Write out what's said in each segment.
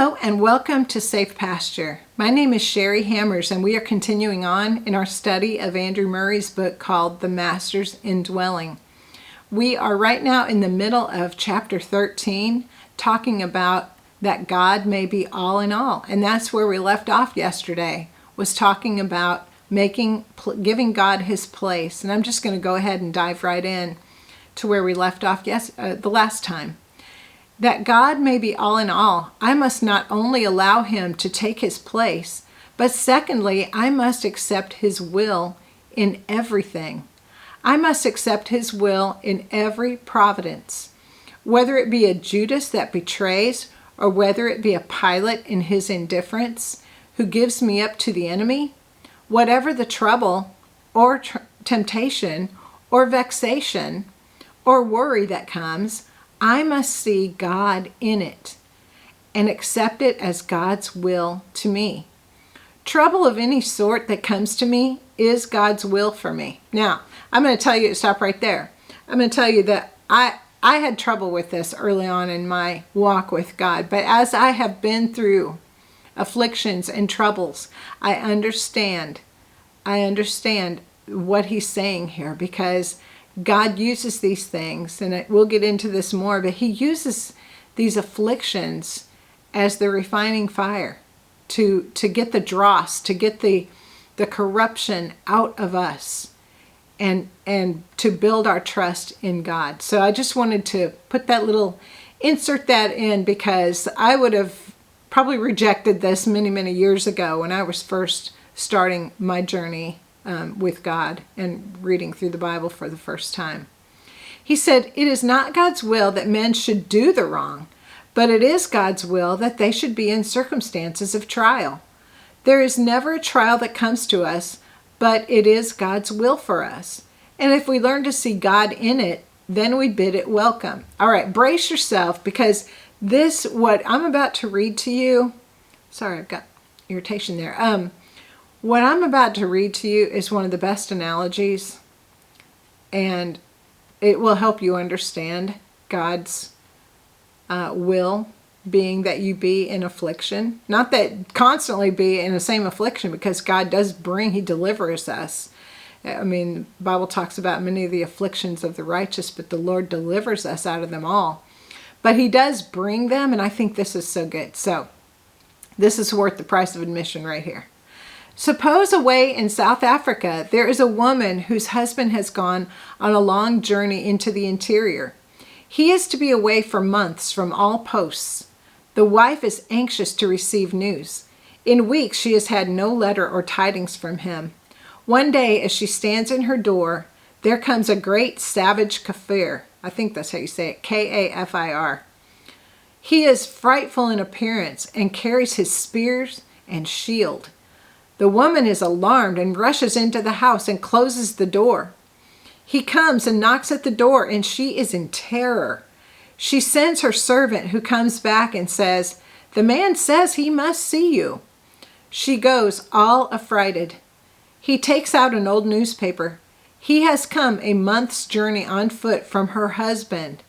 Hello and welcome to Safe Pasture. My name is Sherry Hammers and we are continuing on in our study of Andrew Murray's book called The Master's Indwelling. We are right now in the middle of chapter 13 talking about that God may be all in all. And that's where we left off yesterday, was talking about giving God his place. And I'm just going to go ahead and dive right in to where we left off the last time. That God may be all in all, I must not only allow him to take his place, but secondly, I must accept his will in everything. I must accept his will in every providence, whether it be a Judas that betrays, or whether it be a Pilate in his indifference who gives me up to the enemy. Whatever the trouble or temptation or vexation or worry that comes, I must see God in it and accept it as God's will to me. Trouble of any sort that comes to me is God's will for me. Now, I'm going to tell you, stop right there. I'm going to tell you that I had trouble with this early on in my walk with God, but as I have been through afflictions and troubles, I understand what he's saying here, because God uses these things, and we'll get into this more, but he uses these afflictions as the refining fire to get the dross, to get the corruption out of us, and to build our trust in God. So I just wanted to insert that in, because I would have probably rejected this many, many years ago when I was first starting my journey with God and reading through the Bible for the first time. He said, "It is not God's will that men should do the wrong, but it is God's will that they should be in circumstances of trial. There is never a trial that comes to us, but it is God's will for us. And if we learn to see God in it, then we bid it welcome." All right, brace yourself, because what I'm about to read to you, sorry, I've got irritation there. What I'm about to read to you is one of the best analogies, and it will help you understand God's will, being that you be in affliction. Not that constantly be in the same affliction, because God he delivers us. I mean, the Bible talks about many of the afflictions of the righteous, but the Lord delivers us out of them all. But he does bring them, and I think this is so good. So this is worth the price of admission right here. Suppose away in South Africa, there is a woman whose husband has gone on a long journey into the interior. He is to be away for months from all posts. The wife is anxious to receive news. In weeks, she has had no letter or tidings from him. One day, as she stands in her door, there comes a great savage Kafir. I think that's how you say it, Kafir. He is frightful in appearance and carries his spears and shield. The woman is alarmed and rushes into the house and closes the door. He comes and knocks at the door, and she is in terror. She sends her servant, who comes back and says, "The man says he must see you." She goes, all affrighted. He takes out an old newspaper. He has come a month's journey on foot from her husband,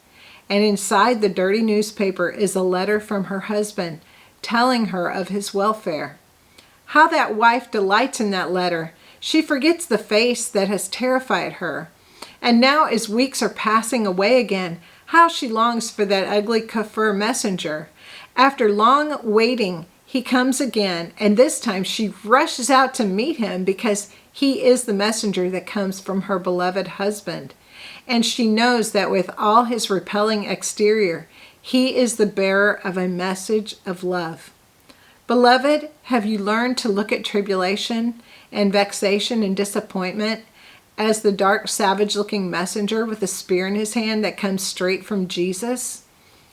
and inside the dirty newspaper is a letter from her husband telling her of his welfare. How that wife delights in that letter. She forgets the face that has terrified her. And now, as weeks are passing away again, how she longs for that ugly Kafir messenger. After long waiting, he comes again, and this time she rushes out to meet him, because he is the messenger that comes from her beloved husband. And she knows that with all his repelling exterior, he is the bearer of a message of love. Beloved, have you learned to look at tribulation and vexation and disappointment as the dark, savage-looking messenger with a spear in his hand that comes straight from Jesus?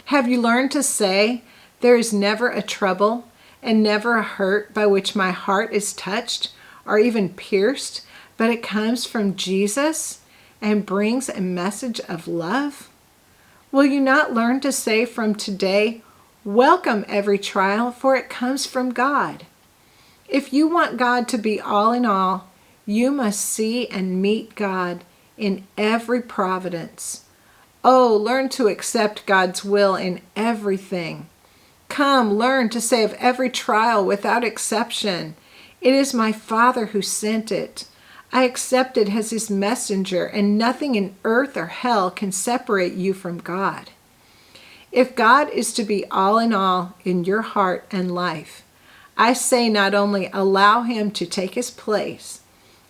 Have you learned to say, "There is never a trouble and never a hurt by which my heart is touched or even pierced, but it comes from Jesus and brings a message of love"? Will you not learn to say from today, "Welcome every trial, for it comes from God"? If you want God to be all in all, you must see and meet God in every providence. Oh, learn to accept God's will in everything. come, learn to say of every trial without exception, it is my Father who sent it. I accept it as his messenger, and nothing in earth or hell can separate you from God. If God is to be all in your heart and life, I say not only allow him to take his place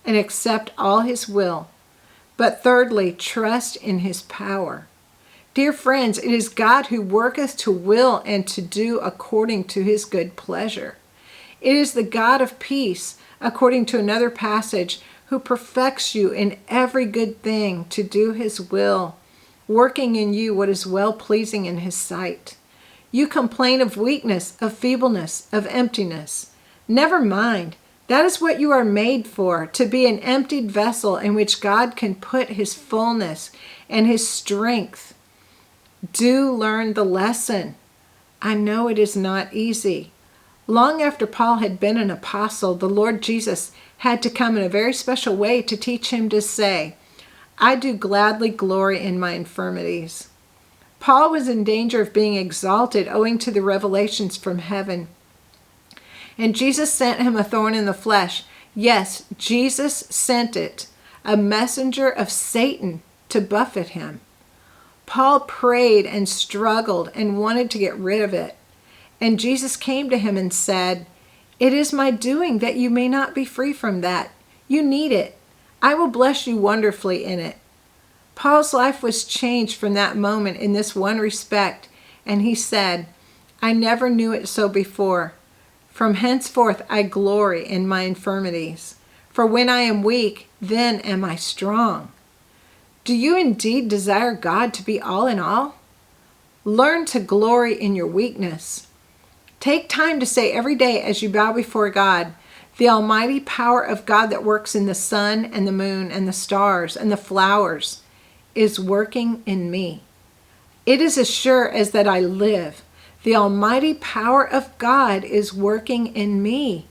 and accept all his will, but thirdly, trust in his power. Dear friends, it is God who worketh to will and to do according to his good pleasure. It is the God of peace, according to another passage, who perfects you in every good thing to do his will, working in you what is well-pleasing in his sight. You complain of weakness, of feebleness, of emptiness. Never mind. That is what you are made for, to be an emptied vessel in which God can put his fullness and his strength. Do learn the lesson. I know it is not easy. Long after Paul had been an apostle, the Lord Jesus had to come in a very special way to teach him to say, I do gladly glory in my infirmities. Paul was in danger of being exalted owing to the revelations from heaven. And Jesus sent him a thorn in the flesh. Yes, Jesus sent it, a messenger of Satan to buffet him. Paul prayed and struggled and wanted to get rid of it. And Jesus came to him and said, It is my doing that you may not be free from that. You need it. I will bless you wonderfully in it. Paul's life was changed from that moment in this one respect, and he said, I never knew it so before. From henceforth I glory in my infirmities. For when I am weak, then am I strong. Do you indeed desire God to be all in all? Learn to glory in your weakness. Take time to say every day as you bow before God, the almighty power of God that works in the sun and the moon and the stars and the flowers is working in me. It is as sure as that I live. The almighty power of God is working in me.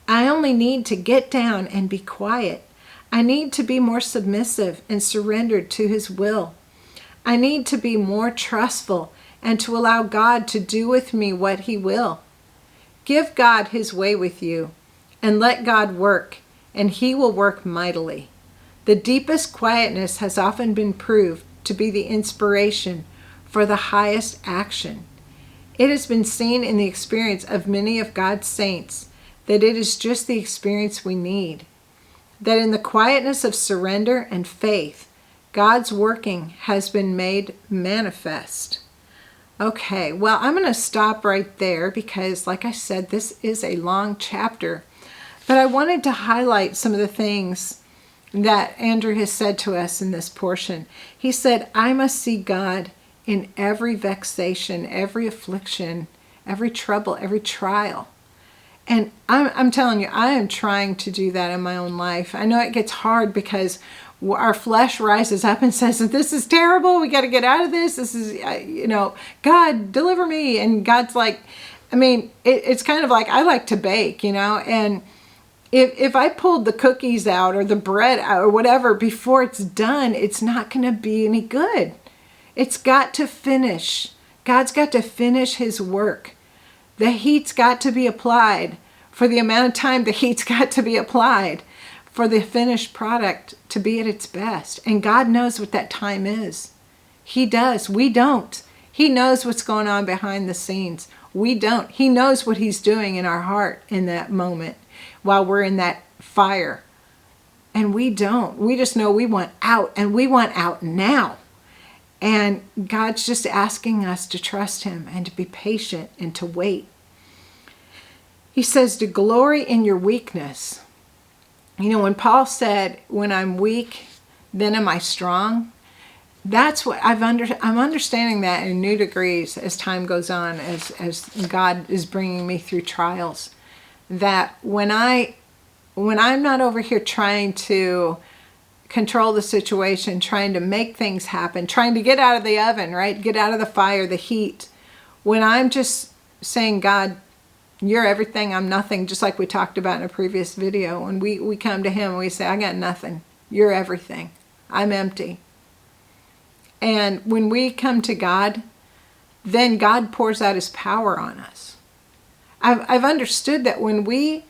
I only need to get down and be quiet. I need to be more submissive and surrendered to his will. I need to be more trustful and to allow God to do with me what he will. Give God his way with you and let God work, and he will work mightily. The deepest quietness has often been proved to be the inspiration for the highest action. It has been seen in the experience of many of God's saints that it is just the experience we need. That in the quietness of surrender and faith, God's working has been made manifest. Okay, well, I'm going to stop right there because, like I said, this is a long chapter. But I wanted to highlight some of the things that Andrew has said to us in this portion. He said, I must see God in every vexation, every affliction, every trouble, every trial. And I'm telling you, I am trying to do that in my own life. I know it gets hard because our flesh rises up and says, this is terrible. We got to get out of this. This is, God, deliver me. And God's like, it's kind of like, I like to bake, and if I pulled the cookies out or the bread out or whatever before it's done, it's not going to be any good. It's got to finish. God's got to finish his work. The heat's got to be applied for the amount of time the heat's got to be applied for the finished product to be at its best. And God knows what that time is. He does. We don't. He knows what's going on behind the scenes. We don't. He knows what he's doing in our heart in that moment while we're in that fire. And we don't. We just know we want out, and we want out now. And God's just asking us to trust him and to be patient and to wait. He says to glory in your weakness. When Paul said, when I'm weak, then am I strong? That's what I'm understanding that in new degrees as time goes on, as God is bringing me through trials. That when I'm not over here trying to control the situation, trying to make things happen, trying to get out of the oven, right? Get out of the fire, the heat. When I'm just saying, God, you're everything, I'm nothing, just like we talked about in a previous video. When we come to him and we say, I got nothing, you're everything, I'm empty. And when we come to God, then God pours out his power on us. I've understood that when we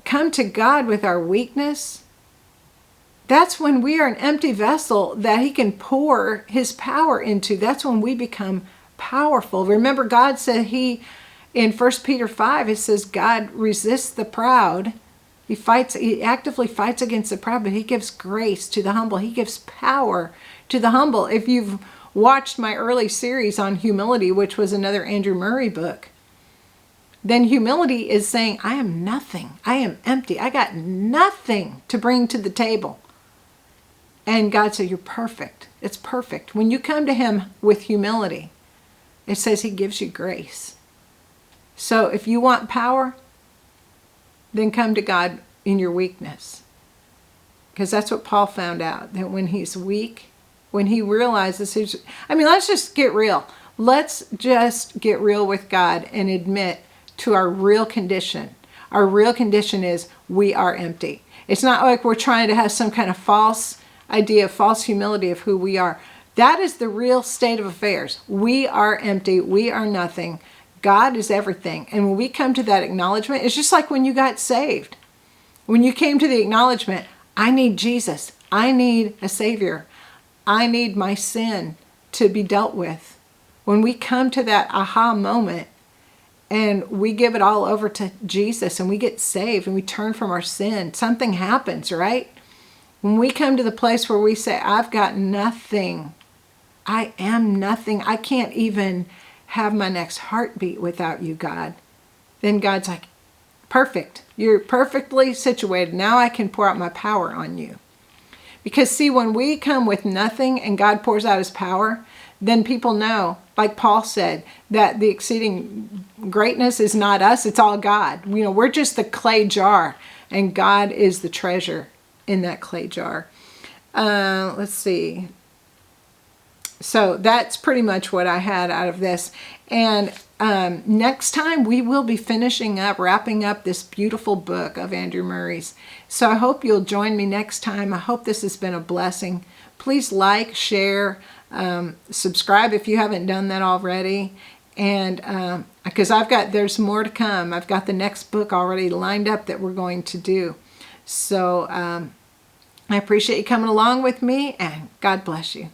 come to God with our weakness, that's when we are an empty vessel that he can pour his power into. That's when we become powerful. Remember, God said in 1 Peter 5, it says God resists the proud. He actively fights against the proud, but he gives grace to the humble. He gives power to the humble. If you've watched my early series on humility, which was another Andrew Murray book, then humility is saying, I am nothing. I am empty. I got nothing to bring to the table. And God said, you're perfect. It's perfect. When you come to him with humility, it says he gives you grace. So if you want power, then come to God in your weakness. Because that's what Paul found out, that when he's weak, when he realizes let's just get real. Let's just get real with God and admit to our real condition. Our real condition is we are empty. It's not like we're trying to have some kind of false idea, false humility of who we are. That is the real state of affairs. We are empty. We are nothing. God is everything. And when we come to that acknowledgement, it's just like when you got saved. When you came to the acknowledgement, I need Jesus. I need a Savior. I need my sin to be dealt with. When we come to that aha moment and we give it all over to Jesus and we get saved and we turn from our sin, something happens, right? When we come to the place where we say, I've got nothing. I am nothing. I can't even have my next heartbeat without you, God. Then God's like, perfect. You're perfectly situated. Now I can pour out my power on you. Because see, when we come with nothing and God pours out his power, then people know, like Paul said, that the exceeding greatness is not us, it's all God. We're just the clay jar, and God is the treasure in that clay jar. Let's see. So that's pretty much what I had out of this. And next time we will be wrapping up this beautiful book of Andrew Murray's. So I hope you'll join me next time. I hope this has been a blessing. Please like, share, subscribe if you haven't done that already. And because there's more to come. I've got the next book already lined up that we're going to do. So I appreciate you coming along with me, and God bless you.